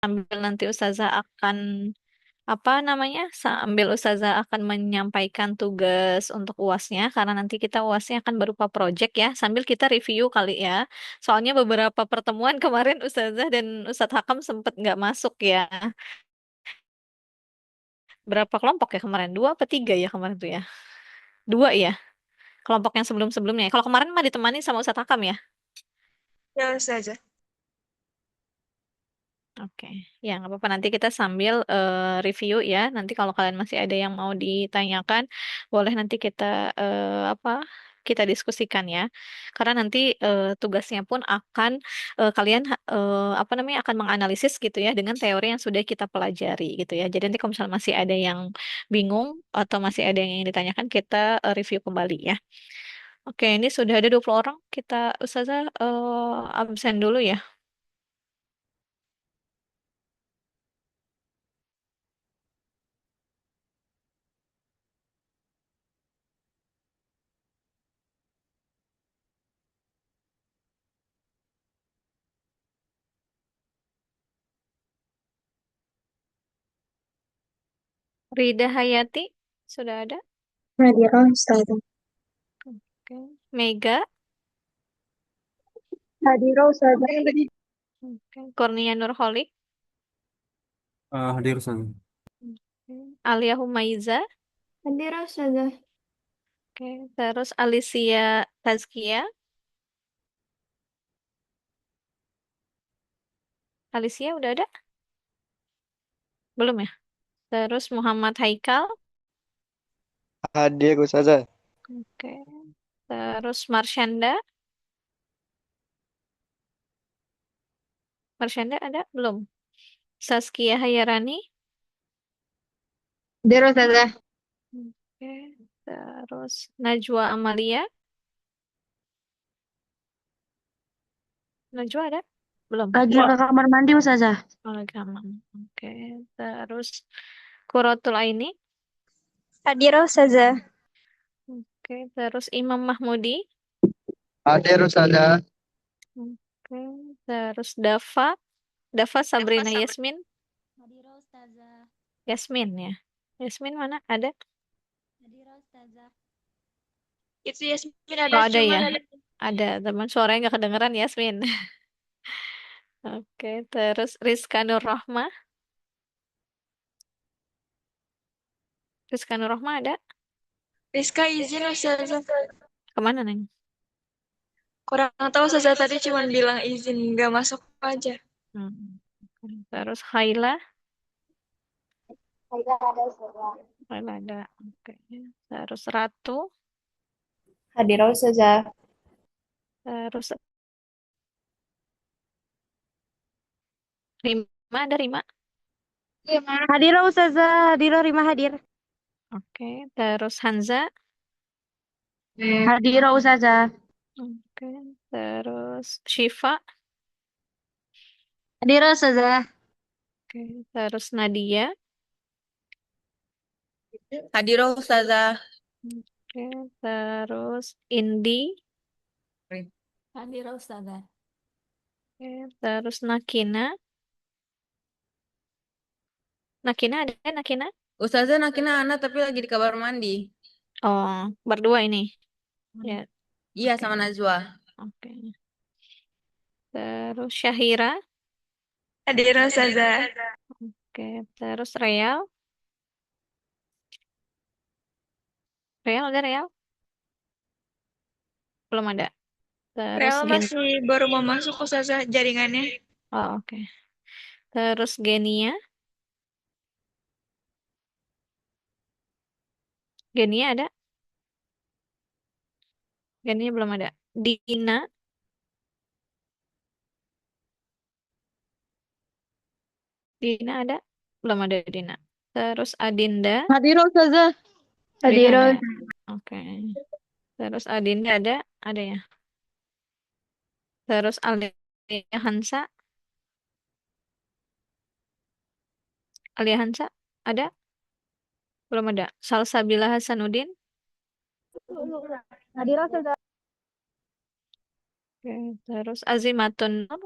sambil nanti Ustazah akan apa namanya? Sambil Ustazah akan menyampaikan tugas untuk UASnya karena nanti kita UASnya akan berupa project ya. Sambil kita review kali ya. Soalnya beberapa pertemuan kemarin Ustazah dan Ustadz Hakam sempat nggak masuk ya. Berapa kelompok ya kemarin? Dua apa tiga ya kemarin tuh ya? Dua ya. Kelompok yang sebelum-sebelumnya. Kalau kemarin mah ditemani sama Ustadz Hakam ya. Ya, saja. Oke, ya nggak apa-apa. Nanti kita sambil review ya. Nanti kalau kalian masih ada yang mau ditanyakan, boleh nanti kita apa? Kita diskusikan ya. Karena nanti tugasnya pun akan kalian apa namanya akan menganalisis gitu ya dengan teori yang sudah kita pelajari gitu ya. Jadi nanti kalau misalnya masih ada yang bingung atau masih ada yang ingin ditanyakan, kita review kembali ya. Oke, ini sudah ada 20 orang. Kita Ustazah absen dulu ya. Rida Hayati sudah ada. Nadira Ustazah. Oke. Mega. Nadira Ustazah. Yang tadi. Oke. Kurnia Nurholik. Hadir Ustaz. Oke. Alia Humaiza. Nadira Ustazah. Oke. Terus Alicia Tazkia. Alicia udah ada? Belum ya? Terus Muhammad Haikal. Hadir Ustazah. Oke. Terus Marsyanda. Marsyanda ada? Belum. Saskia Hayarani. Nadira Ustazah. Oke. Terus Najwa Amalia. Najwa ada? Belum. Lagi ke kamar mandi Ustazah. Oh, lagi aman. Oke. Terus Kurotul Aini. Nadira Ustazah. Oke. Terus Imam Mahmudi. Hadir Ustazah. Oke. Terus Dava. Dava Sabrina Yasmin. Nadira Ustazah. Yasmin ya. Yasmin mana? Ada? Nadira Ustazah. Itu Yasmin ada, Oh, ada ya. cuman ada. Ada. Teman suaranya nggak kedengeran Yasmin. Oke. Terus Rizka Nur Rohmah. Rizka Nur Rohmah ada? Rizka izin Ustazah. Kemana, Neng? Kurang tahu Ustazah tadi cuma bilang izin nggak masuk aja. Hmm. Terus Haila. Nadira ada Ustazah. Haila ada. Oke. Terus Ratu. Nadira Ustazah. Terus Rima ada Rima. Hadira Ustazah. Hadira Rima hadir. Oke. Terus Hanza. Hadira Ustazah. Oke. Terus Syifa. Hadira Ustazah. Oke. Terus Nadia. Hadiroh Ustazah. Oke. Terus Indi. Hadiroh Ustazah. Oke. Terus Nakina. Nakina ada Nakina? Ustazah Nakina anak tapi lagi di kamar mandi. Oh, berdua ini. Ya. Iya Oke. sama Najwa. Oke. Terus Syahira. Hadira Ustazah. Oke. Terus Real. Real ada Real? Belum ada. Terus Real masih baru mau masuk Ustazah jaringannya. Oh, oke. Terus Genia. Genia ada? Genia belum ada. Dina. Dina ada? Belum ada Dina. Terus Adinda. Hadira Ustazah. Adinda Hadira. ada. Oke. Terus Adinda ada? Ada ya. Terus Alia Hansa. Alia Hansa ada? Belum ada. Salsabila Hasanuddin. Hadira Ustazah. Oke. Terus Azimatun Nur.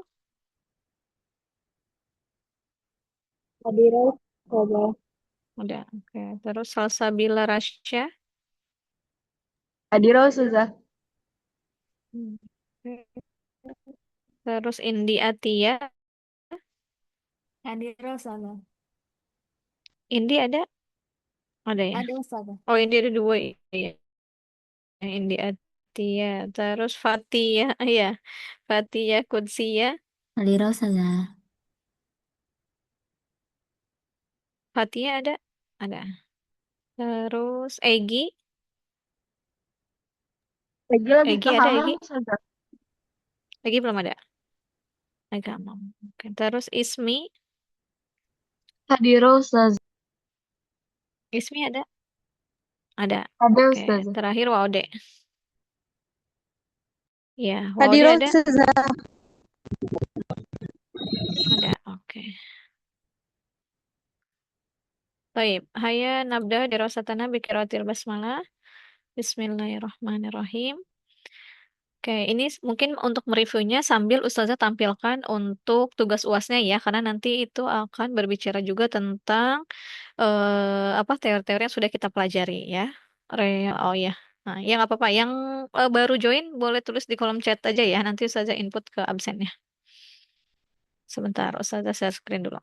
Adira Ustazah. Udah. Oke. Terus Salsabila Rasya. Adira Ustazah. Hmm. Oke. Terus Indi Atia. Hadira Ustazah. Indi ada? Ada ya? Ada Ustazah. Oh, Indi ada dua. Iya. Indi Atia. Terus Fatia. Iya. Fatia Kudsia. Hadira Ustazah. Fatia ada? Ada. Terus Egi. Lagi Egi ada kehamam Egi? Ustazah. Egi belum ada. Agama. Oke. Terus Ismi. Adira Ustazah. Ismi ada? Ada. Ada Oke. Ustazah. Terakhir Waude. Ya, Waude Adira ada? Ustazah. Ada. Oke. Baik. Haya nabda dirasatana bikiratil basmalah. Bismillahirrahmanirrahim. Oke, ini mungkin untuk mereviewnya sambil Ustazah tampilkan untuk tugas UASnya ya, karena nanti itu akan berbicara juga tentang apa teori-teori yang sudah kita pelajari ya. Oh ya. Nah, yang apa-apa, yang baru join boleh tulis di kolom chat aja ya. Nanti Ustazah input ke absennya. Sebentar, Ustazah share screen dulu.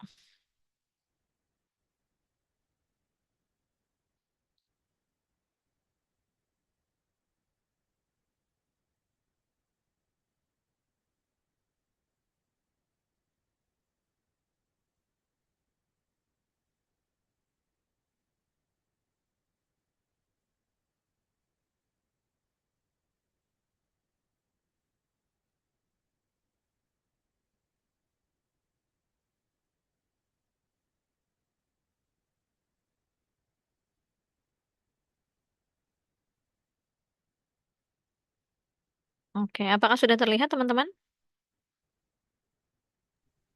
Oke, apakah sudah terlihat teman-teman?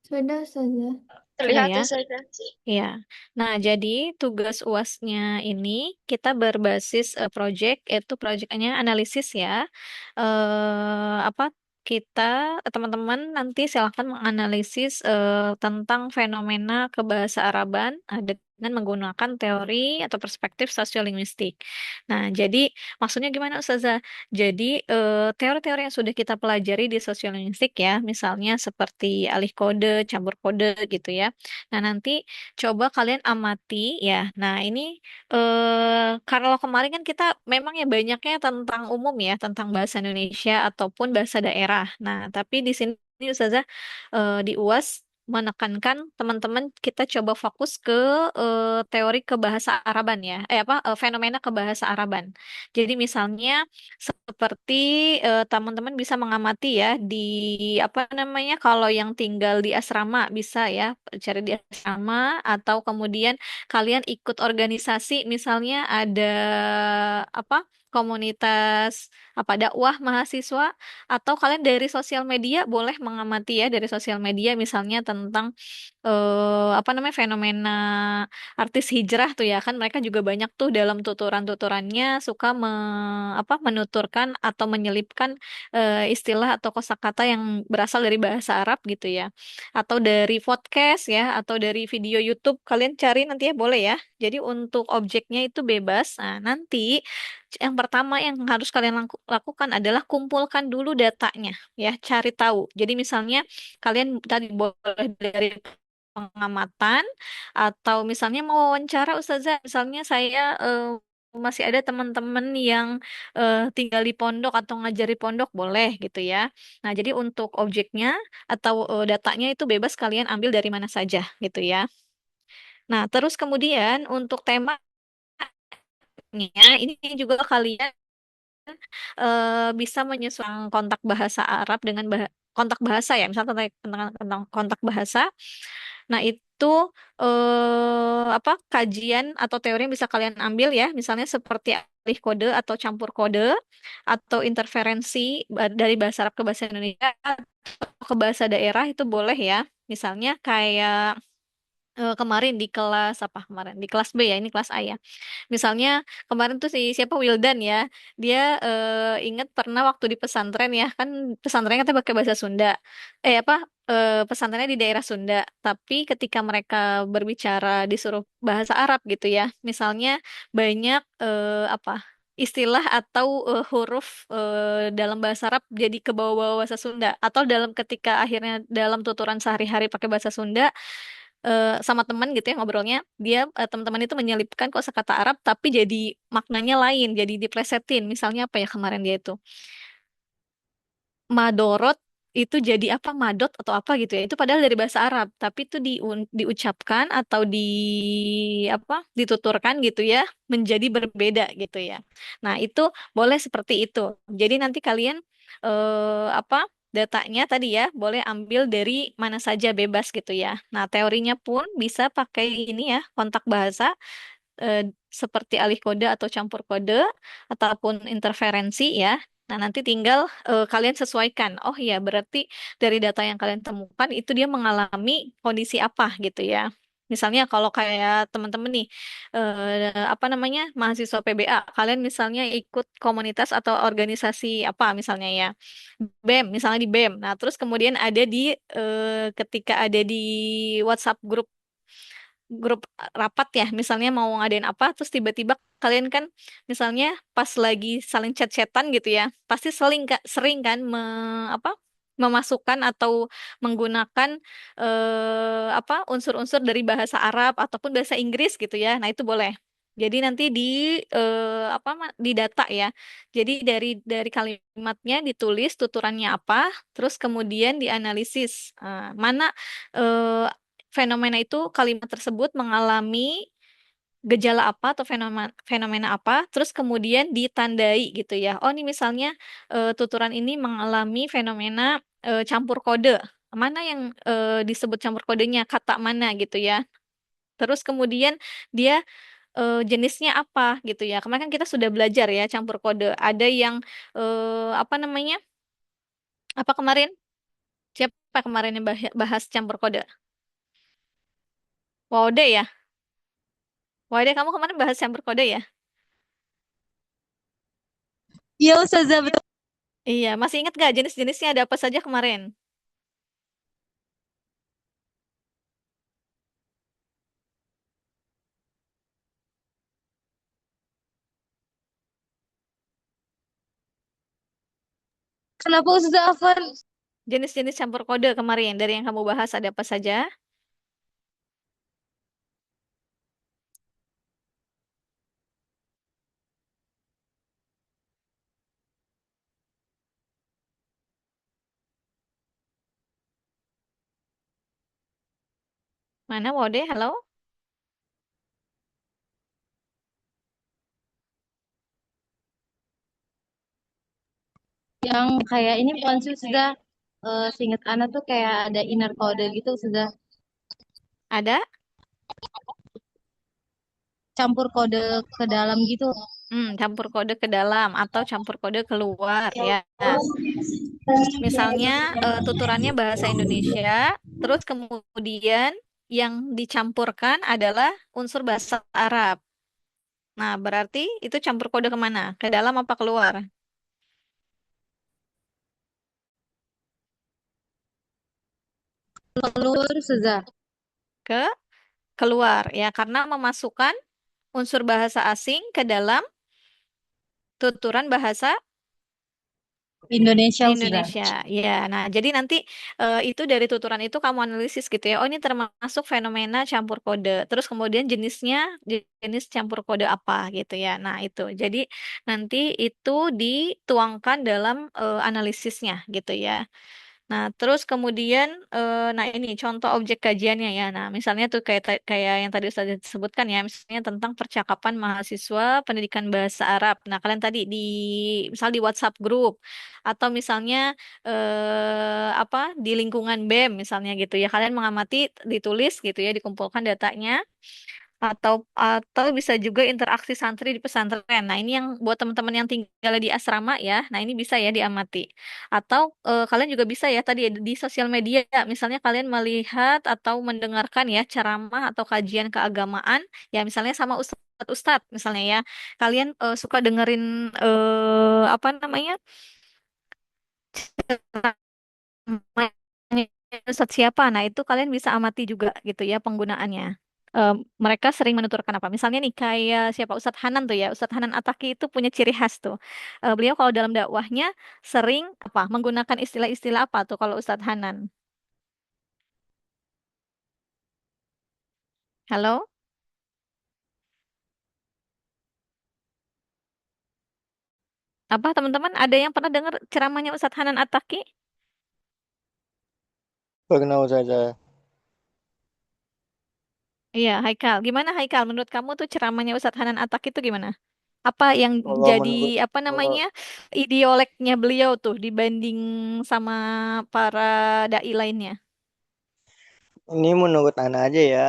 Sudah Ustazah. Sudah Terlihat ya? Ustazah. Iya. Nah, jadi tugas UASnya ini kita berbasis project, yaitu projectnya analisis ya. Apa kita teman-teman nanti silakan menganalisis tentang fenomena kebahasa Araban dengan menggunakan teori atau perspektif sosiolinguistik. Nah, jadi maksudnya gimana Ustazah? Jadi teori-teori yang sudah kita pelajari di sosiolinguistik ya, misalnya seperti alih kode, campur kode gitu ya. Nah, nanti coba kalian amati ya. Nah, ini kalau kemarin kan kita memang ya banyaknya tentang umum ya, tentang bahasa Indonesia ataupun bahasa daerah. Nah, tapi di sini Ustazah di UAS menekankan teman-teman kita coba fokus ke teori kebahasa Araban ya. Fenomena kebahasa Araban. Jadi misalnya seperti teman-teman bisa mengamati ya di apa namanya kalau yang tinggal di asrama bisa ya cari di asrama atau kemudian kalian ikut organisasi misalnya ada apa komunitas apa dakwah mahasiswa atau kalian dari sosial media boleh mengamati ya dari sosial media misalnya tentang apa namanya fenomena artis hijrah tuh ya kan mereka juga banyak tuh dalam tuturan-tuturannya suka menuturkan atau menyelipkan istilah atau kosakata yang berasal dari bahasa Arab gitu ya atau dari podcast ya atau dari video YouTube kalian cari nanti ya boleh ya jadi untuk objeknya itu bebas nah nanti yang pertama yang harus kalian lakukan adalah kumpulkan dulu datanya ya cari tahu jadi misalnya kalian tadi boleh dari pengamatan atau misalnya mau wawancara Ustazah, misalnya saya masih ada teman-teman yang tinggal di pondok atau ngajar di pondok boleh gitu ya. Nah, jadi untuk objeknya atau datanya itu bebas kalian ambil dari mana saja gitu ya. Nah, terus kemudian untuk temanya ini juga kalian bisa menyesuaikan kontak bahasa Arab dengan kontak bahasa ya, misalnya tentang kontak bahasa. Nah, itu apa kajian atau teori yang bisa kalian ambil ya, misalnya seperti alih kode atau campur kode atau interferensi dari bahasa Arab ke bahasa Indonesia atau ke bahasa daerah itu boleh ya. Misalnya kayak kemarin di kelas apa kemarin di kelas B ya, ini kelas A ya. Misalnya kemarin tuh si siapa Wildan ya, dia inget pernah waktu di pesantren ya, kan pesantrennya kita pakai bahasa Sunda. Apa pesantrennya di daerah Sunda, tapi ketika mereka berbicara disuruh bahasa Arab gitu ya. Misalnya banyak apa istilah atau huruf dalam bahasa Arab jadi ke bawah-bawah bahasa Sunda, atau dalam ketika akhirnya dalam tuturan sehari-hari pakai bahasa Sunda sama teman gitu ya ngobrolnya, dia teman-teman itu menyelipkan kosakata Arab tapi jadi maknanya lain, jadi diplesetin. Misalnya apa ya kemarin dia itu madorot itu jadi apa madot atau apa gitu ya. Itu padahal dari bahasa Arab, tapi itu diucapkan atau apa dituturkan gitu ya menjadi berbeda gitu ya. Nah, itu boleh seperti itu. Jadi nanti kalian apa datanya tadi ya boleh ambil dari mana saja bebas gitu ya. Nah, teorinya pun bisa pakai ini ya, kontak bahasa eh, seperti alih kode atau campur kode ataupun interferensi ya. Nah, nanti tinggal kalian sesuaikan. Oh iya, berarti dari data yang kalian temukan itu dia mengalami kondisi apa gitu ya. Misalnya kalau kayak teman-teman nih, apa namanya, mahasiswa PBA, kalian misalnya ikut komunitas atau organisasi apa misalnya ya, BEM, misalnya di BEM. Nah, terus kemudian ada di, ketika ada di WhatsApp grup grup rapat ya, misalnya mau ngadain apa, terus tiba-tiba kalian kan misalnya pas lagi saling chat-chatan gitu ya, pasti sering kan apa memasukkan atau menggunakan apa unsur-unsur dari bahasa Arab ataupun bahasa Inggris gitu ya. Nah, itu boleh. Jadi nanti di apa di data ya. Jadi dari kalimatnya ditulis tuturannya apa, terus kemudian dianalisis mana eh, fenomena itu kalimat tersebut mengalami gejala apa atau fenomena fenomena apa, terus kemudian ditandai gitu ya. Oh, ini misalnya tuturan ini mengalami fenomena campur kode. Mana yang disebut campur kodenya, kata mana gitu ya. Terus kemudian dia jenisnya apa gitu ya. Kemarin kan kita sudah belajar ya campur kode. Ada yang apa namanya? Apa kemarin? Siapa kemarin yang bahas campur kode? Waude ya? Waude, kamu kemarin bahas campur kode ya? Iya Ustazah, betul. Iya, masih ingat gak jenis-jenisnya ada apa saja kemarin? Kenapa Ustazah Afan? Jenis-jenis campur kode kemarin dari yang kamu bahas ada apa saja? Mana Waude? Halo? Yang kayak ini bukan sih sudah seingat Ana tuh kayak ada inner code gitu sudah Ada? campur kode ke dalam gitu. Campur kode ke dalam atau campur kode keluar ya. Misalnya tuturannya bahasa Indonesia, terus kemudian yang dicampurkan adalah unsur bahasa Arab. Nah, berarti itu campur kode kemana? Ke dalam apa keluar? Keluar sudah. Ke keluar ya, karena memasukkan unsur bahasa asing ke dalam tuturan bahasa Indonesia sudah. Indonesia. Ya, nah jadi nanti itu dari tuturan itu kamu analisis gitu ya. Oh, ini termasuk fenomena campur kode. Terus kemudian jenisnya jenis campur kode apa gitu ya. Nah, itu. Jadi nanti itu dituangkan dalam analisisnya gitu ya. Nah, terus kemudian, nah ini contoh objek kajiannya ya. Nah, misalnya tuh kayak yang tadi sudah disebutkan ya, misalnya tentang percakapan mahasiswa pendidikan bahasa Arab. Nah, kalian tadi misal di WhatsApp grup atau misalnya apa di lingkungan BEM misalnya gitu ya. Kalian mengamati, ditulis gitu ya, dikumpulkan datanya. Atau bisa juga interaksi santri di pesantren. Nah, ini yang buat teman-teman yang tinggal di asrama ya. Nah, ini bisa ya diamati. Atau kalian juga bisa ya tadi di sosial media, misalnya kalian melihat atau mendengarkan ya ceramah atau kajian keagamaan, ya misalnya sama ustadz-ustadz misalnya ya. Kalian suka dengerin apa namanya? Ceramahnya Ustadz siapa? Nah, itu kalian bisa amati juga gitu ya penggunaannya. Eh, Mereka sering menuturkan apa? Misalnya nih kayak siapa Ustadz Hanan tuh ya. Ustadz Hanan Ataki itu punya ciri khas tuh. Beliau kalau dalam dakwahnya sering apa? Menggunakan istilah-istilah apa tuh kalau Ustadz Hanan? Halo? Apa teman-teman ada yang pernah dengar ceramahnya Ustadz Hanan Ataki? Pernah Ustazah. Iya, Haikal. Gimana Haikal? Menurut kamu tuh ceramahnya Ustadz Hanan Ataki itu gimana? Apa yang Kalau jadi menurut apa kalau namanya idioleknya beliau tuh dibanding sama para dai lainnya? ini menurut Ana aja ya,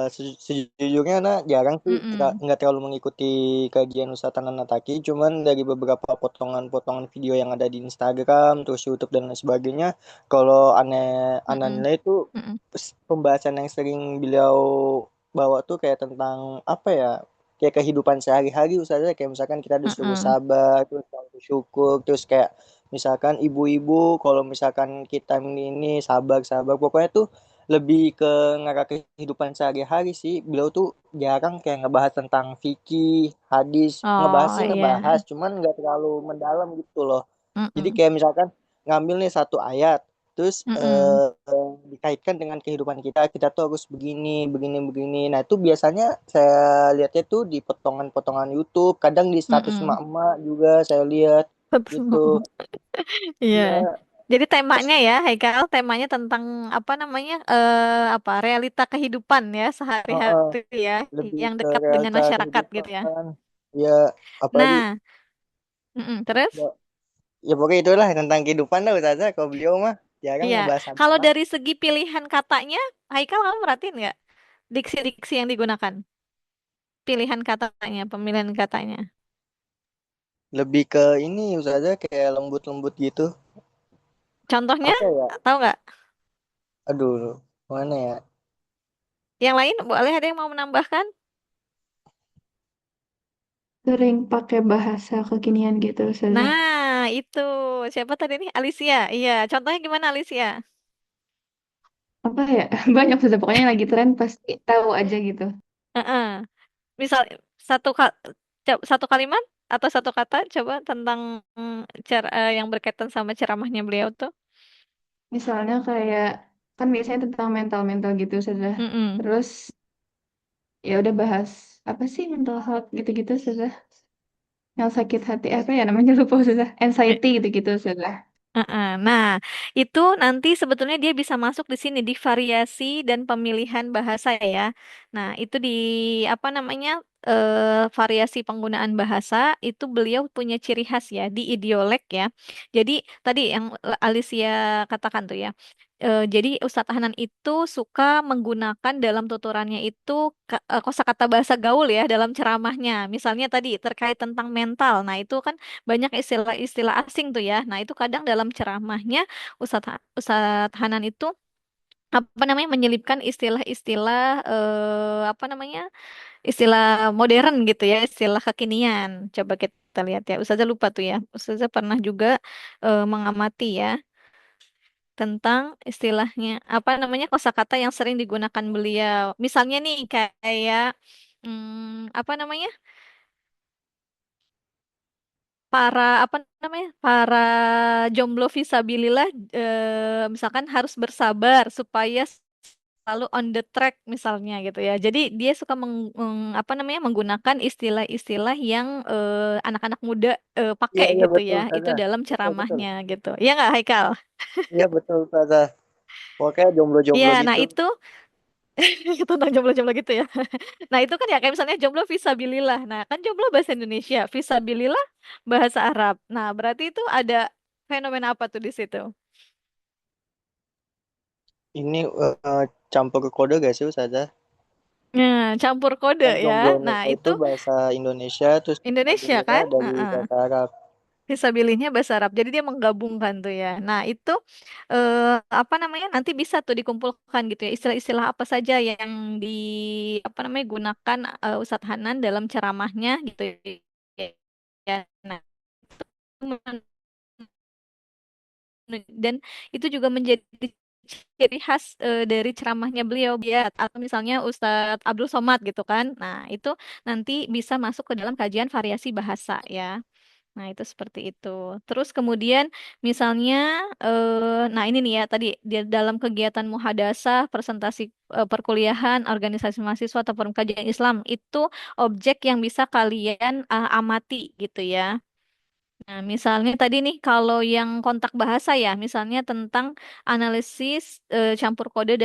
sejujurnya Ana jarang sih Mm-mm. nggak terlalu mengikuti kajian Ustadz Tanan Nataki, cuman dari beberapa potongan-potongan video yang ada di Instagram, terus YouTube dan lain sebagainya, kalau Ana Mm-mm. nilai itu Mm-mm. pembahasan yang sering beliau bawa tuh kayak tentang apa ya, kayak kehidupan sehari-hari Ustazah, kayak misalkan kita disuruh Mm-mm. sabar, terus bersyukur, terus kayak misalkan ibu-ibu kalau misalkan kita ini sabar sabar, pokoknya tuh lebih ke ngarah kehidupan sehari-hari sih. Beliau tuh jarang kayak ngebahas tentang fikih, hadis, ngebahas Oh sih iya. ngebahas, cuman nggak terlalu mendalam gitu loh. Jadi Mm-mm. kayak misalkan ngambil nih satu ayat, terus Mm-mm. dikaitkan dengan kehidupan kita, kita tuh harus begini, begini, begini. Nah itu biasanya saya lihatnya tuh di potongan-potongan YouTube, kadang di status Mm-mm. emak-emak juga saya lihat gitu. Iya. Ya, Jadi temanya ya, Haikal, temanya tentang apa namanya, apa realita kehidupan ya heeh, sehari-hari ya, lebih yang ke dekat dengan realita masyarakat gitu ya. kehidupan. Ya, apalagi Nah, terus? ya, ya pokoknya itulah tentang kehidupan lah Ustazah. Kalau beliau mah jarang Iya, ngebahas kalau agama. dari segi pilihan katanya, Haikal kamu perhatiin nggak diksi-diksi yang digunakan? Pilihan katanya, pemilihan katanya. Lebih ke ini Ustazah kayak lembut-lembut gitu. Contohnya, Apa ya? tahu nggak? Aduh, mana ya? Yang lain boleh ada yang mau menambahkan? Sering pakai bahasa kekinian gitu, Ustazah. Nah, itu siapa tadi nih? Alicia. Iya, contohnya gimana Alicia? Apa ya? Banyak Ustazah. Pokoknya yang lagi tren pasti tahu aja gitu. Heeh. Misal satu satu kalimat atau satu kata coba tentang cara yang berkaitan sama ceramahnya beliau tuh. Misalnya kayak, kan biasanya tentang mental-mental gitu, Ustazah. Mm-mm. Terus, ya udah bahas, apa sih mental health gitu-gitu, Ustazah. Yang sakit hati, apa ya namanya lupa, Ustazah. Anxiety gitu-gitu, Ustazah. Heeh. Nah, itu nanti sebetulnya dia bisa masuk di sini di variasi dan pemilihan bahasa ya. Nah, itu di apa namanya variasi penggunaan bahasa itu beliau punya ciri khas ya di idiolek ya. Jadi tadi yang Alicia katakan tuh ya. Jadi Ustadz Hanan itu suka menggunakan dalam tuturannya itu kosakata bahasa gaul ya dalam ceramahnya. Misalnya tadi terkait tentang mental. Nah, itu kan banyak istilah-istilah asing tuh ya. Nah, itu kadang dalam ceramahnya Ustadz Hanan itu apa namanya menyelipkan istilah-istilah apa namanya? Istilah modern gitu ya, istilah kekinian. Coba kita lihat ya. Ustazah lupa tuh ya. Ustazah pernah juga mengamati ya tentang istilahnya apa namanya kosakata yang sering digunakan beliau. Misalnya nih kayak apa namanya? Para apa namanya para jomblo visabilillah misalkan harus bersabar supaya selalu on the track misalnya gitu ya. Jadi dia suka apa namanya menggunakan istilah-istilah yang anak-anak muda Iya, pakai iya gitu betul ya. Itu Ustazah. dalam Betul, betul. ceramahnya gitu. Iya nggak Haikal? Iya betul Ustazah. Pokoknya Iya, jomblo-jomblo nah gitu. itu tentang jomblo-jomblo gitu ya. Nah itu kan ya kayak misalnya jomblo visabilillah. Nah kan jomblo bahasa Indonesia, visabilillah bahasa Arab. Nah berarti itu ada fenomena apa tuh di situ? Ini campur kode gak sih Ustazah? Nah, campur kode Yang ya. Jomblo Nah, Indonesia itu itu bahasa Indonesia, terus Indonesia Visabilisnya kan? dari Heeh. bahasa Arab. Visabilisnya bahasa Arab. Jadi dia menggabungkan tuh ya. Nah, itu apa namanya? Nanti bisa tuh dikumpulkan gitu ya. Istilah-istilah apa saja yang di apa namanya gunakan Ustadz Hanan dalam ceramahnya gitu ya. Nah, dan itu juga menjadi ciri khas dari ceramahnya beliau ya atau misalnya Ustadz Abdul Somad gitu kan. Nah, itu nanti bisa masuk ke dalam kajian variasi bahasa ya. Nah, itu seperti itu. Terus kemudian misalnya nah ini nih ya tadi di dalam kegiatan muhadasah, presentasi perkuliahan, organisasi mahasiswa atau forum kajian Islam itu objek yang bisa kalian amati gitu ya. Nah, misalnya tadi nih kalau yang kontak bahasa ya, misalnya tentang analisis campur kode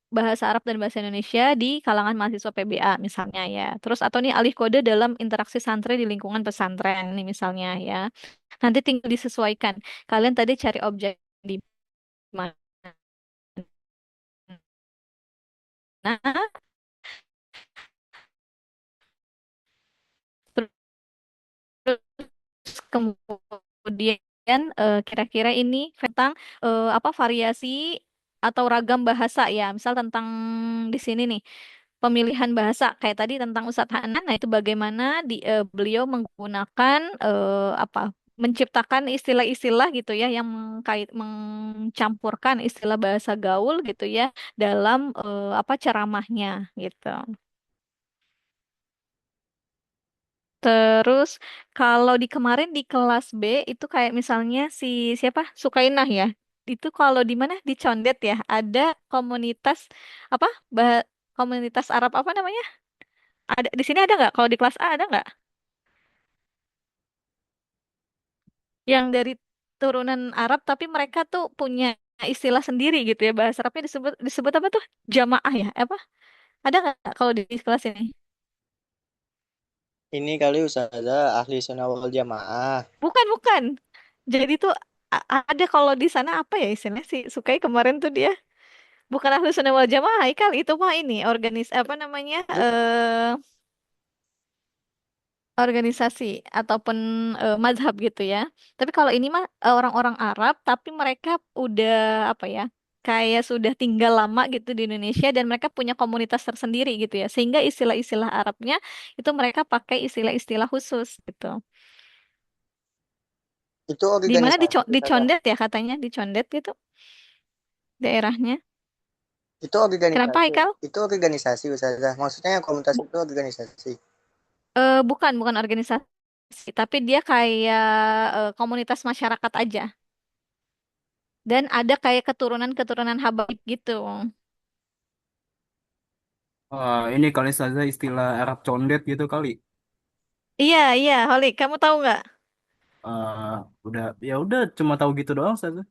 bahasa Arab dan bahasa Indonesia di kalangan mahasiswa PBA misalnya ya. Terus atau nih alih kode dalam interaksi santri di lingkungan pesantren nih misalnya ya. Nanti tinggal disesuaikan. Kalian tadi cari objek di mana. Terus kemudian kira-kira ini tentang apa variasi atau ragam bahasa ya. Misal tentang di sini nih pemilihan bahasa kayak tadi tentang Ustadz Hanan. Nah, itu bagaimana beliau menggunakan apa menciptakan istilah-istilah gitu ya yang mencampurkan istilah bahasa gaul gitu ya dalam apa ceramahnya gitu. Terus kalau di kemarin di kelas B itu kayak misalnya si siapa Sukainah ya. Itu kalau di mana di Condet ya ada komunitas apa bah- komunitas Arab apa namanya? Ada di sini ada nggak? Kalau di kelas A ada nggak? Yang dari turunan Arab tapi mereka tuh punya istilah sendiri gitu ya bahasa Arabnya disebut disebut apa tuh? Jamaah ya? Apa? Ada nggak kalau di kelas ini? Ini kali Ustazah ahli sunnah wal jamaah. Bukan bukan. Jadi tuh ada kalau di sana apa ya istilahnya sih Sukai kemarin tuh dia bukan ahlu sunnah wal jamaah Haikal itu mah ini apa namanya organisasi ataupun mazhab gitu ya. Tapi kalau ini mah orang-orang Arab tapi mereka udah apa ya kayak sudah tinggal lama gitu di Indonesia dan mereka punya komunitas tersendiri gitu ya. Sehingga istilah-istilah Arabnya itu mereka pakai istilah-istilah khusus gitu. Itu Di mana organisasi Di Ustazah. Condet ya katanya di Condet gitu daerahnya. Itu Kenapa organisasi. Haikal? Itu organisasi Ustazah. Maksudnya yang komunitas Bu- itu organisasi. bukan organisasi, tapi dia kayak komunitas masyarakat aja. Dan ada kayak keturunan-keturunan Habaib gitu. Ini kali saja istilah Arab condet gitu kali. Iya, iya, Holik, kamu tahu nggak? Eh, udah ya udah cuma tahu gitu doang saja.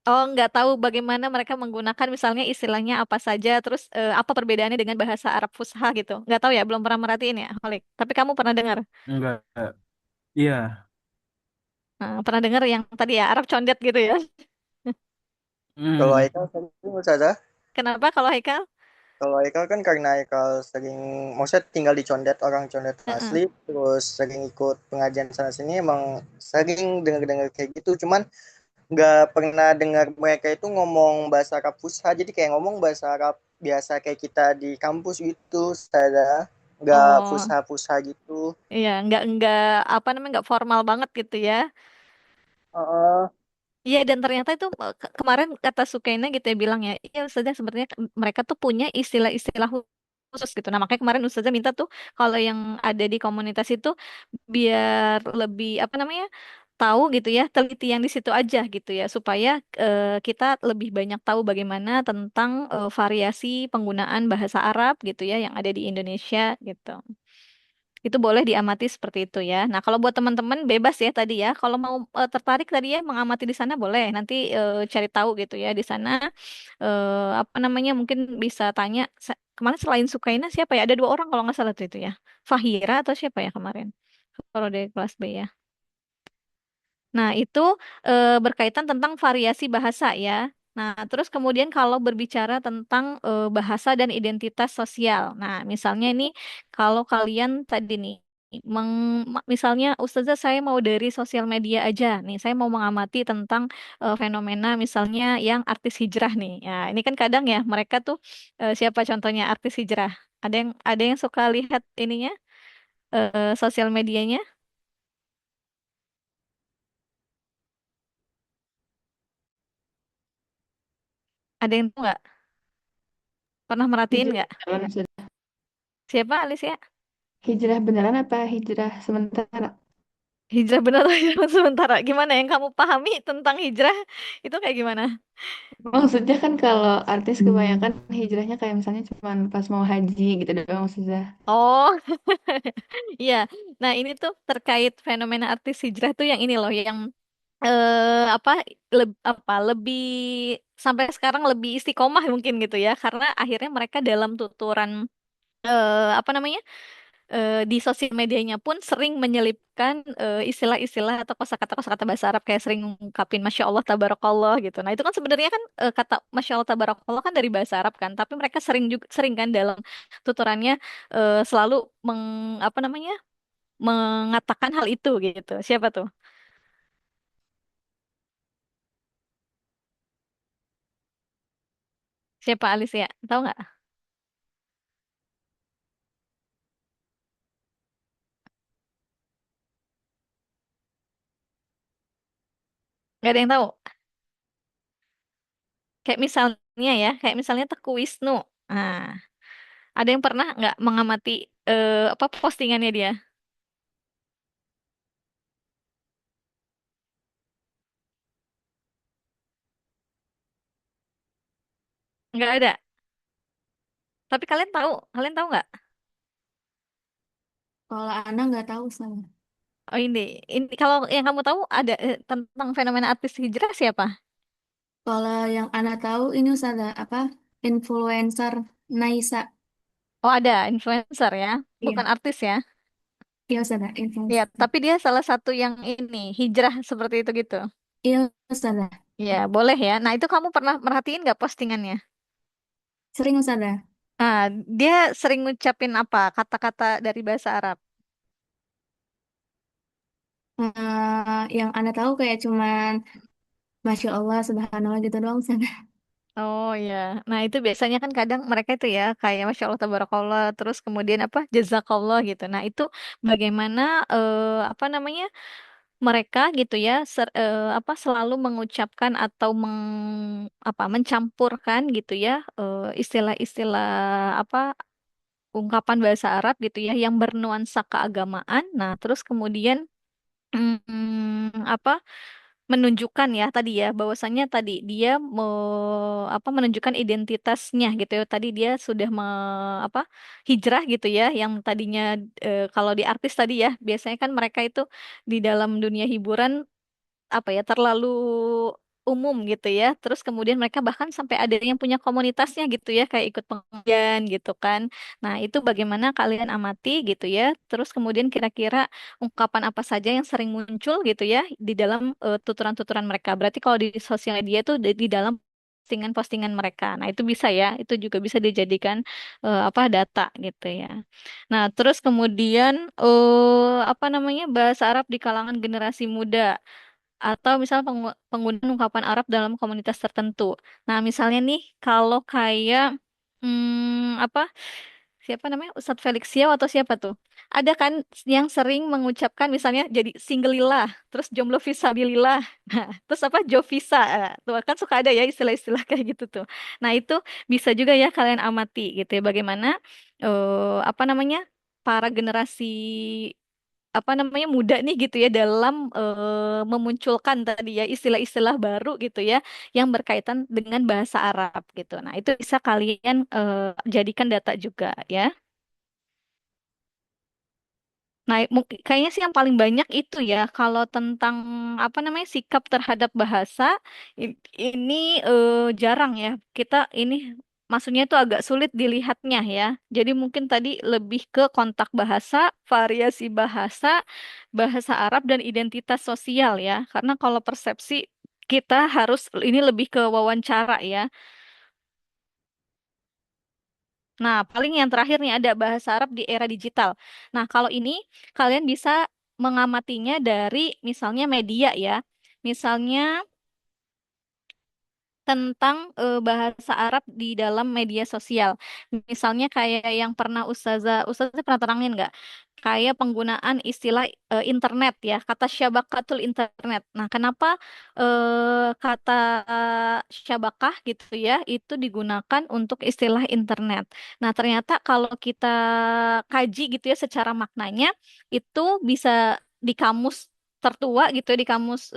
Oh, nggak tahu bagaimana mereka menggunakan misalnya istilahnya apa saja, terus apa perbedaannya dengan bahasa Arab Fusha gitu. Nggak tahu ya, belum pernah merhatiin ya, Holik. Tapi kamu pernah dengar? Enggak. Iya. Pernah dengar yang tadi ya, Arab condet gitu ya. Kalau Hmm. Haikal sering Ustazah. Kenapa kalau Haikal? Kalau Haikal kan karena Haikal sering, maksudnya tinggal di Condet, orang Condet Heeh. asli, terus sering ikut pengajian sana sini, emang sering dengar-dengar kayak gitu. Cuman nggak pernah dengar mereka itu ngomong bahasa Arab Fusha, jadi kayak ngomong bahasa Arab biasa kayak kita di kampus gitu, saya nggak Oh, Fusha-Fusha gitu. iya, nggak apa namanya nggak formal banget gitu ya. Heeh. Iya dan ternyata itu kemarin kata Sukaina gitu ya bilang ya, iya Ustazah sebenarnya mereka tuh punya istilah-istilah khusus gitu. Nah makanya kemarin Ustazah minta tuh kalau yang ada di komunitas itu biar lebih apa namanya tahu gitu ya, teliti yang di situ aja gitu ya, supaya kita lebih banyak tahu bagaimana tentang variasi penggunaan bahasa Arab gitu ya yang ada di Indonesia gitu. Itu boleh diamati seperti itu ya. Nah, kalau buat teman-teman bebas ya tadi ya. Kalau mau tertarik tadi ya mengamati di sana boleh. Nanti cari tahu gitu ya di sana apa namanya mungkin bisa tanya kemarin selain Sukaina siapa ya? Ada dua orang kalau nggak salah tuh itu ya. Fahira atau siapa ya kemarin? Kalau dari kelas B ya. Nah, itu berkaitan tentang variasi bahasa ya. Nah, terus kemudian kalau berbicara tentang bahasa dan identitas sosial. Nah, misalnya ini kalau kalian tadi nih misalnya Ustazah saya mau dari sosial media aja nih, saya mau mengamati tentang fenomena misalnya yang artis hijrah nih. Ya, ini kan kadang ya mereka tuh siapa contohnya artis hijrah? Ada yang suka lihat ininya sosial medianya? Ada yang tahu nggak? Pernah merhatiin Hijrah nggak? beneran sudah. Siapa Alicia? Hijrah beneran apa hijrah sementara? Hijrah benar atau hijrah sementara? Gimana yang kamu pahami tentang hijrah itu kayak gimana? Maksudnya kan kalau artis kebanyakan hijrahnya kayak misalnya cuma pas mau haji gitu doang maksudnya. Oh, iya. Nah, ini tuh terkait fenomena artis hijrah tuh yang ini loh, yang apa lebih sampai sekarang lebih istiqomah mungkin gitu ya, karena akhirnya mereka dalam tuturan apa namanya di sosial medianya pun sering menyelipkan istilah-istilah atau kosakata-kosakata bahasa Arab kayak sering ngungkapin Masya Allah Tabarakallah gitu. Nah itu kan sebenarnya kan kata Masya Allah Tabarakallah kan dari bahasa Arab kan, tapi mereka sering juga sering kan dalam tuturannya selalu apa namanya mengatakan hal itu gitu. Siapa tuh? Siapa Alicia? Tahu nggak? Nggak ada yang tahu. Kayak misalnya Teku Wisnu. Nah, ada yang pernah nggak mengamati apa postingannya dia? Nggak ada. Tapi kalian tahu nggak? Kalau Ana nggak tahu sama. Oh ini kalau yang kamu tahu ada tentang fenomena artis hijrah siapa? Kalau yang Ana tahu ini Ustazah apa? Influencer Naisa. Oh ada influencer ya, bukan Iya, artis ya. iya Ustazah, Ya, influencer. tapi dia salah satu yang ini hijrah seperti itu gitu. Iya Ustazah. Ya, boleh ya. Nah, itu kamu pernah merhatiin nggak postingannya? Sering Ustazah. Nah, dia sering ngucapin apa? Kata-kata dari bahasa Arab. Yang Ana tahu kayak cuman Masya Allah, Subhanallah gitu doang Ustazah. Oh ya, nah itu biasanya kan kadang mereka itu ya kayak Masya Allah Tabarakallah, terus kemudian apa Jazakallah gitu. Nah itu bagaimana apa namanya mereka gitu ya apa selalu mengucapkan atau apa mencampurkan gitu ya istilah-istilah apa ungkapan bahasa Arab gitu ya yang bernuansa keagamaan. Nah terus kemudian apa menunjukkan ya tadi ya bahwasannya tadi dia apa menunjukkan identitasnya gitu ya tadi dia sudah apa hijrah gitu ya yang tadinya kalau di artis tadi ya biasanya kan mereka itu di dalam dunia hiburan apa ya terlalu umum gitu ya. Terus kemudian mereka bahkan sampai ada yang punya komunitasnya gitu ya, kayak ikut pengajian gitu kan. Nah, itu bagaimana kalian amati gitu ya. Terus kemudian kira-kira ungkapan apa saja yang sering muncul gitu ya di dalam tuturan-tuturan mereka. Berarti kalau di sosial media itu di dalam postingan-postingan mereka. Nah, itu bisa ya. Itu juga bisa dijadikan apa data gitu ya. Nah, terus kemudian apa namanya bahasa Arab di kalangan generasi muda atau misal penggunaan ungkapan Arab dalam komunitas tertentu. Nah, misalnya nih kalau kayak apa siapa namanya Ustadz Felix Siau atau siapa tuh? Ada kan yang sering mengucapkan misalnya jadi singlillah, terus jomblo visabilillah. Nah, terus apa jovisa. Tuh kan suka ada ya istilah-istilah kayak gitu tuh. Nah, itu bisa juga ya kalian amati gitu ya bagaimana apa namanya para generasi apa namanya muda nih gitu ya dalam memunculkan tadi ya istilah-istilah baru gitu ya yang berkaitan dengan bahasa Arab gitu. Nah, itu bisa kalian jadikan data juga ya. Nah, kayaknya sih yang paling banyak itu ya kalau tentang apa namanya sikap terhadap bahasa ini jarang ya. Kita ini maksudnya itu agak sulit dilihatnya ya. Jadi mungkin tadi lebih ke kontak bahasa, variasi bahasa, bahasa Arab dan identitas sosial ya. Karena kalau persepsi kita harus ini lebih ke wawancara ya. Nah, paling yang terakhir nih ada bahasa Arab di era digital. Nah, kalau ini kalian bisa mengamatinya dari misalnya media ya. Misalnya tentang bahasa Arab di dalam media sosial. Misalnya kayak yang pernah Ustazah pernah terangin nggak? Kayak penggunaan istilah internet ya, kata syabakatul internet. Nah, kenapa kata syabakah gitu ya, itu digunakan untuk istilah internet. Nah, ternyata kalau kita kaji gitu ya secara maknanya, itu bisa di kamus tertua gitu ya di kamus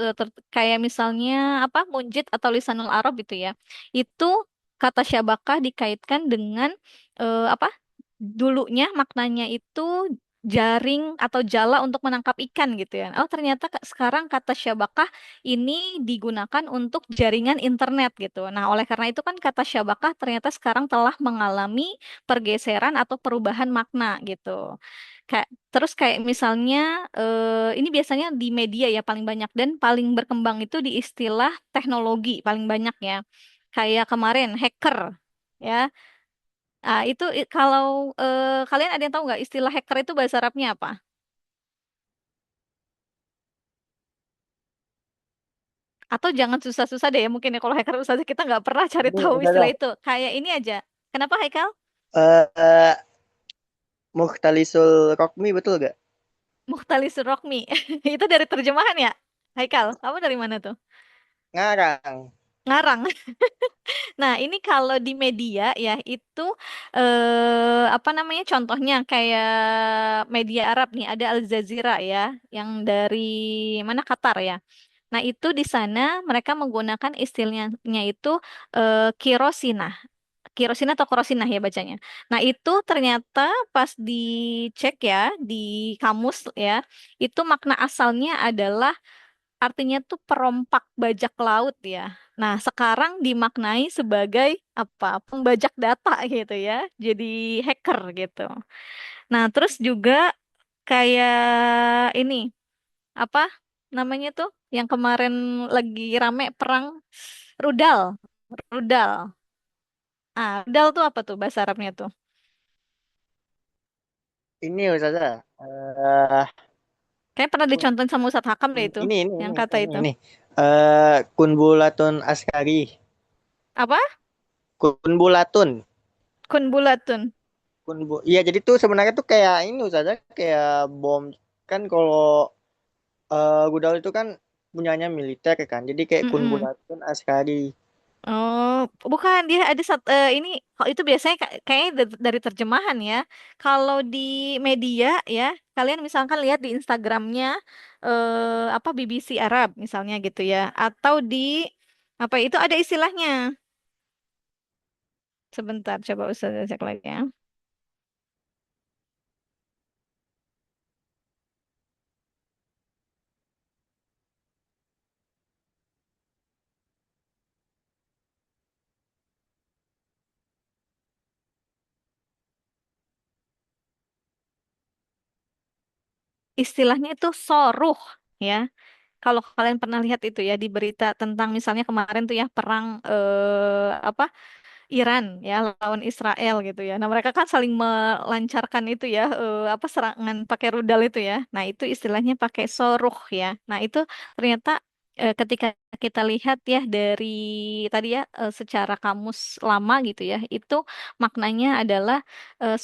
kayak misalnya apa Munjid atau Lisanul Arab gitu ya. Itu kata syabakah dikaitkan dengan apa dulunya maknanya itu jaring atau jala untuk menangkap ikan gitu ya. Oh, ternyata sekarang kata syabakah ini digunakan untuk jaringan internet gitu. Nah, oleh karena itu kan kata syabakah ternyata sekarang telah mengalami pergeseran atau perubahan makna gitu. Kayak terus kayak misalnya ini biasanya di media ya paling banyak dan paling berkembang itu di istilah teknologi paling banyak ya. Kayak kemarin hacker ya. Ah, itu kalau kalian ada yang tahu nggak istilah hacker itu bahasa Arabnya apa? Atau jangan susah-susah deh ya mungkin ya kalau hacker usah kita nggak pernah cari Ini tahu istilah Ustazah, itu. Kayak ini aja. Kenapa Haikal? eh Muhtalisul Rokmi betul gak? Mukhtalisur Rokmi. Itu dari terjemahan ya? Haikal, kamu dari mana tuh? Ngarang. Ngarang. Nah, ini kalau di media ya itu apa namanya contohnya kayak media Arab nih ada Al Jazeera ya yang dari mana Qatar ya. Nah, itu di sana mereka menggunakan istilahnya itu kirosina. Kirosina atau korosina ya bacanya. Nah, itu ternyata pas dicek ya di kamus ya, itu makna asalnya adalah artinya tuh perompak bajak laut ya. Nah, sekarang dimaknai sebagai apa? Pembajak data gitu ya. Jadi hacker gitu. Nah, terus juga kayak ini apa namanya tuh yang kemarin lagi rame perang rudal. Rudal. Ah, rudal tuh apa tuh bahasa Arabnya tuh? Ini Ustazah. Kayak pernah Kun- dicontohin sama Ustadz Hakam deh itu, ini ini yang ini kata ini itu. ini. Kunbulatun askari. Apa? Kunbulatun. Kunbulatun. Iya, jadi tuh sebenarnya tuh kayak ini Ustazah, kayak bom kan kalau Gudal itu kan punyanya militer kan. Jadi kayak Mm-mm. Kunbulatun askari. Oh, bukan dia ada ini kok itu biasanya kayaknya dari terjemahan ya. Kalau di media ya, kalian misalkan lihat di Instagramnya apa BBC Arab misalnya gitu ya, atau di apa itu ada istilahnya. Sebentar, coba Ustaz cek lagi ya. Istilahnya itu soruh ya. Kalau kalian pernah lihat itu ya di berita tentang misalnya kemarin tuh ya perang apa Iran ya lawan Israel gitu ya. Nah, mereka kan saling melancarkan itu ya apa serangan pakai rudal itu ya. Nah, itu istilahnya pakai soruh ya. Nah, itu ternyata ketika kita lihat ya dari tadi ya secara kamus lama gitu ya, itu maknanya adalah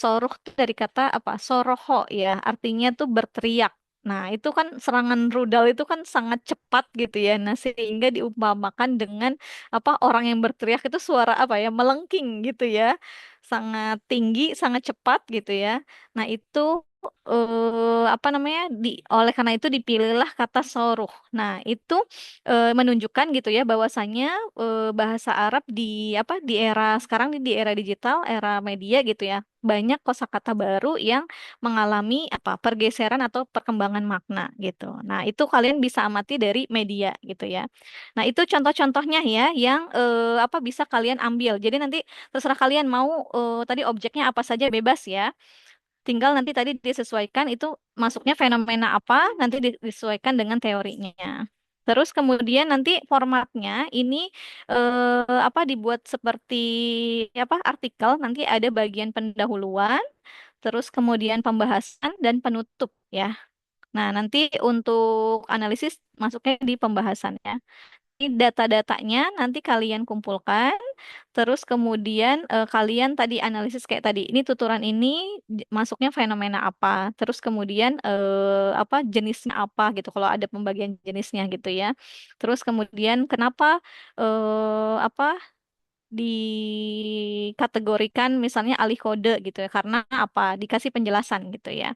soruh tuh dari kata apa? Soroho ya, artinya tuh berteriak. Nah, itu kan serangan rudal itu kan sangat cepat gitu ya. Nah, sehingga diumpamakan dengan apa orang yang berteriak itu suara apa ya melengking gitu ya sangat tinggi sangat cepat gitu ya nah itu apa namanya oleh karena itu dipilihlah kata soruh nah itu menunjukkan gitu ya bahwasanya bahasa Arab di apa di era sekarang di era digital era media gitu ya banyak kosakata baru yang mengalami apa pergeseran atau perkembangan makna gitu nah itu kalian bisa amati dari media gitu ya. Nah, itu contoh-contohnya ya yang apa bisa kalian ambil. Jadi nanti terserah kalian mau tadi objeknya apa saja bebas ya. Tinggal nanti tadi disesuaikan itu masuknya fenomena apa, nanti disesuaikan dengan teorinya. Terus kemudian nanti formatnya ini apa dibuat seperti apa artikel, nanti ada bagian pendahuluan, terus kemudian pembahasan dan penutup ya. Nah, nanti untuk analisis masuknya di pembahasan ya. Ini data-datanya nanti kalian kumpulkan, terus kemudian kalian tadi analisis kayak tadi. Ini tuturan ini masuknya fenomena apa, terus kemudian apa jenisnya apa gitu. Kalau ada pembagian jenisnya gitu ya. Terus kemudian kenapa apa dikategorikan misalnya alih kode gitu ya? Karena apa? Dikasih penjelasan gitu ya.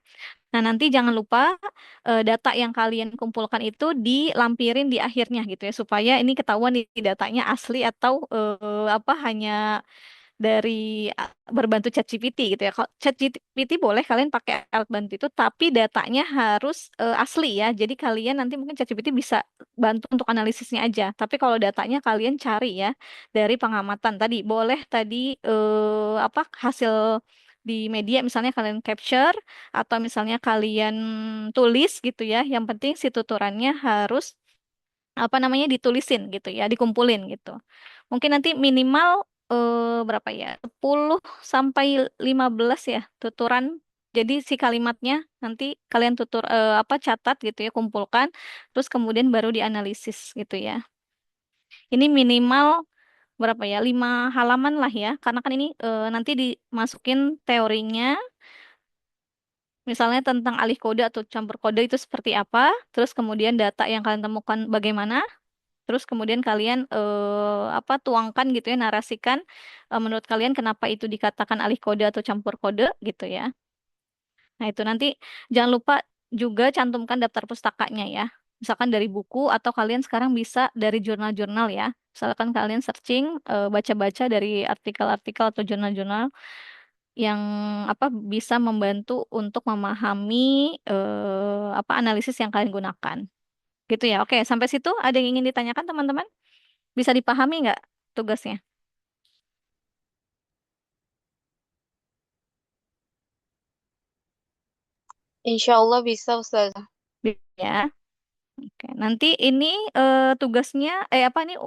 Nah, nanti jangan lupa data yang kalian kumpulkan itu dilampirin di akhirnya gitu ya, supaya ini ketahuan nih datanya asli atau apa hanya dari berbantu ChatGPT gitu ya. Kalau ChatGPT boleh kalian pakai alat bantu itu, tapi datanya harus asli ya. Jadi kalian nanti mungkin ChatGPT bisa bantu untuk analisisnya aja. Tapi kalau datanya kalian cari ya dari pengamatan tadi. Boleh tadi apa hasil di media misalnya kalian capture atau misalnya kalian tulis gitu ya. Yang penting si tuturannya harus apa namanya ditulisin gitu ya, dikumpulin gitu. Mungkin nanti minimal berapa ya? 10 sampai 15 ya tuturan. Jadi si kalimatnya nanti kalian tutur apa catat gitu ya, kumpulkan terus kemudian baru dianalisis gitu ya. Ini minimal berapa ya? 5 halaman lah ya. Karena kan ini nanti dimasukin teorinya misalnya tentang alih kode atau campur kode itu seperti apa, terus kemudian data yang kalian temukan bagaimana, terus kemudian kalian apa tuangkan gitu ya, narasikan menurut kalian kenapa itu dikatakan alih kode atau campur kode gitu ya. Nah, itu nanti jangan lupa juga cantumkan daftar pustakanya ya. Misalkan dari buku atau kalian sekarang bisa dari jurnal-jurnal ya. Misalkan kalian searching, baca-baca dari artikel-artikel atau jurnal-jurnal yang apa bisa membantu untuk memahami apa analisis yang kalian gunakan. Gitu ya. Oke, sampai situ ada yang ingin ditanyakan teman-teman? Bisa dipahami nggak tugasnya? Insya Allah bisa, Ustazah. Ya. Oke. Nanti ini tugasnya apa nih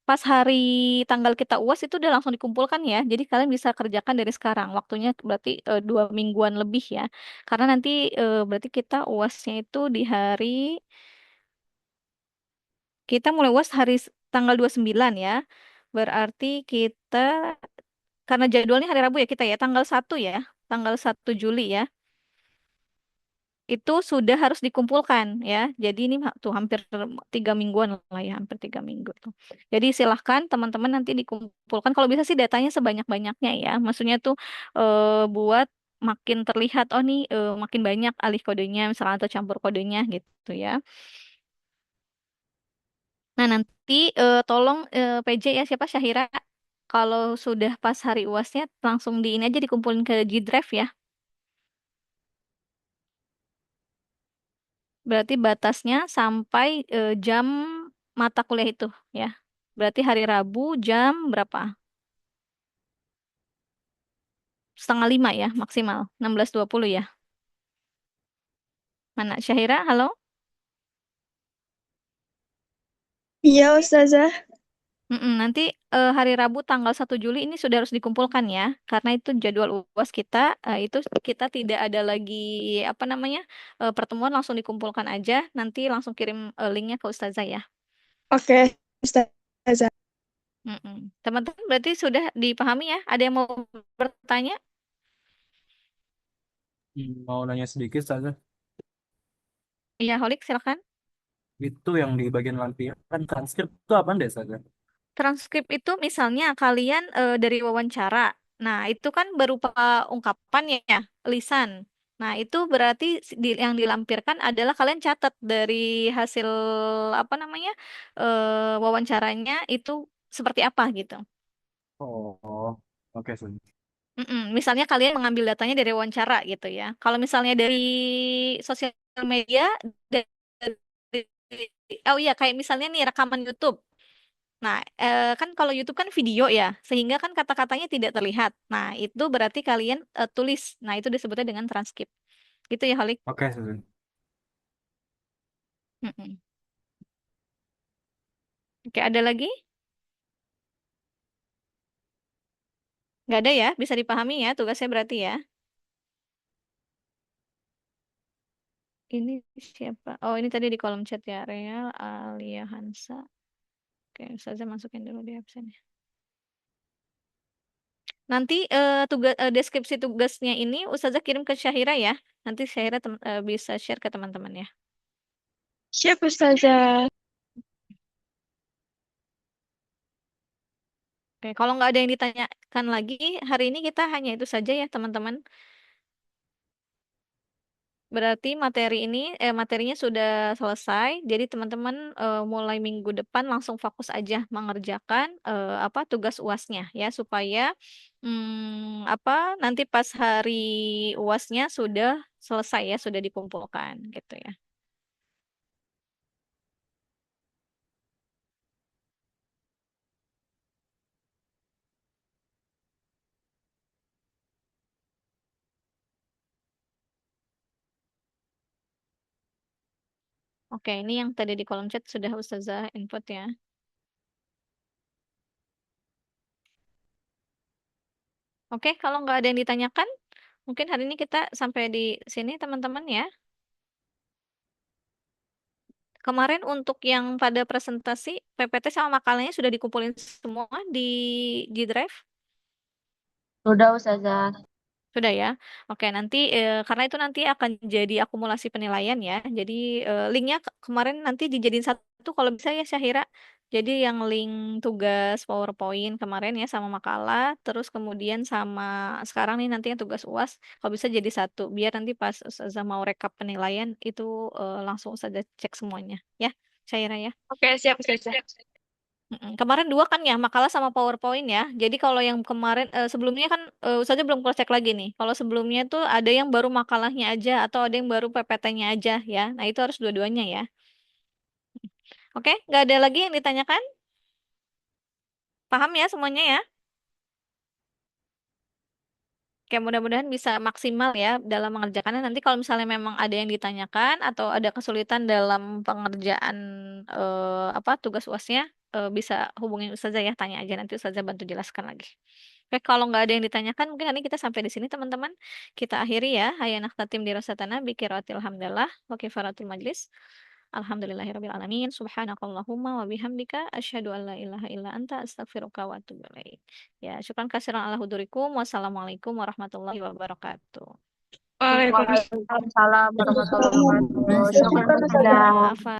pas hari tanggal kita UAS itu udah langsung dikumpulkan ya. Jadi kalian bisa kerjakan dari sekarang. Waktunya berarti 2 mingguan lebih ya. Karena nanti berarti kita UASnya itu di hari kita mulai UAS tanggal 29 ya. Berarti kita karena jadwalnya hari Rabu ya kita ya tanggal 1 ya. Tanggal 1 Juli ya. Itu sudah harus dikumpulkan ya. Jadi ini tuh hampir 3 mingguan lah ya, hampir 3 minggu tuh. Jadi silahkan teman-teman nanti dikumpulkan. Kalau bisa sih datanya sebanyak-banyaknya ya. Maksudnya tuh buat makin terlihat oh nih makin banyak alih kodenya misalnya atau campur kodenya gitu ya. Nah nanti tolong PJ ya siapa Syahira kalau sudah pas hari UASnya langsung di ini aja dikumpulin ke G Drive ya. Berarti batasnya sampai jam mata kuliah itu ya. Berarti hari Rabu jam berapa? Setengah 5 ya maksimal. 16.20 ya. Mana Syahira? Halo? Iya, Ustazah. Nanti hari Rabu tanggal 1 Juli ini sudah harus dikumpulkan ya. Karena itu jadwal UAS kita. Itu kita tidak ada lagi apa namanya pertemuan langsung dikumpulkan aja. Nanti langsung kirim linknya ke Ustazah ya. Oke, Ustazah. Teman-teman berarti sudah dipahami ya? Ada yang mau bertanya? Mau nanya sedikit saja. Iya, Holik silakan. Itu yang di bagian lampiran kan transkrip itu apa deh saja? Transkrip itu misalnya kalian dari wawancara. Nah, itu kan berupa ungkapan ya, lisan. Nah, itu berarti yang dilampirkan adalah kalian catat dari hasil apa namanya wawancaranya itu seperti apa gitu. Oh, oke sih. Misalnya kalian mengambil datanya dari wawancara gitu ya. Kalau misalnya dari sosial media, dari, oh iya kayak misalnya nih rekaman YouTube. Nah, kan kalau YouTube kan video ya, sehingga kan kata-katanya tidak terlihat. Nah, itu berarti kalian tulis. Nah, itu disebutnya dengan transkrip. Gitu ya, Holik. Oke sih. Mm-mm. Oke, ada lagi? Nggak ada ya? Bisa dipahami ya tugasnya berarti ya? Ini siapa? Oh, ini tadi di kolom chat ya, Real Alia Hansa. Oke, Ustazah masukin dulu di absennya. Nanti deskripsi tugasnya ini Ustazah kirim ke Syahira ya. Nanti Syahira bisa share ke teman-teman ya. Siap, Ustazah. Oke, kalau nggak ada yang ditanyakan lagi, hari ini kita hanya itu saja ya teman-teman. Berarti materinya sudah selesai. Jadi teman-teman mulai minggu depan langsung fokus aja mengerjakan apa tugas UASnya ya supaya apa nanti pas hari UASnya sudah selesai ya, sudah dikumpulkan gitu ya. Oke, ini yang tadi di kolom chat sudah Ustazah input ya. Oke, kalau nggak ada yang ditanyakan, mungkin hari ini kita sampai di sini teman-teman ya. Kemarin untuk yang pada presentasi PPT sama makalahnya sudah dikumpulin semua di G-Drive? Udah, Ustazah. Sudah ya. Oke, nanti karena itu nanti akan jadi akumulasi penilaian ya. Jadi linknya kemarin nanti dijadiin satu kalau bisa ya Syahira. Jadi yang link tugas PowerPoint kemarin ya sama makalah, terus kemudian sama sekarang nih nanti yang tugas UAS, kalau bisa jadi satu. Biar nanti pas Ustazah mau rekap penilaian itu langsung Ustazah cek semuanya ya, Syahira ya. Oke, siap, Ustazah. Kemarin dua kan ya, makalah sama PowerPoint ya. Jadi kalau yang kemarin sebelumnya kan Ustazah belum cross check lagi nih. Kalau sebelumnya tuh ada yang baru makalahnya aja atau ada yang baru PPT-nya aja ya. Nah, itu harus dua-duanya ya. Oke, nggak ada lagi yang ditanyakan? Paham ya semuanya ya? Oke, mudah-mudahan bisa maksimal ya dalam mengerjakannya. Nanti kalau misalnya memang ada yang ditanyakan atau ada kesulitan dalam pengerjaan apa tugas UASnya, bisa hubungin Ustazah ya, tanya aja nanti Ustazah bantu jelaskan lagi. Oke, kalau nggak ada yang ditanyakan, mungkin nanti kita sampai di sini teman-teman. Kita akhiri ya. Hayya nakhtatim dirasatana bikiraatil hamdalah wa kifaratul majlis. Alhamdulillahirabbil alamin. Subhanakallahumma wa bihamdika asyhadu an la ilaha illa anta astaghfiruka wa atubu ilaik. Ya, syukran kasiran ala hudurikum. Wassalamualaikum warahmatullahi wabarakatuh. Waalaikumsalam. Waalaikumsalam warahmatullahi wabarakatuh. Masya Syukran, Allah. Ustazah. Afa.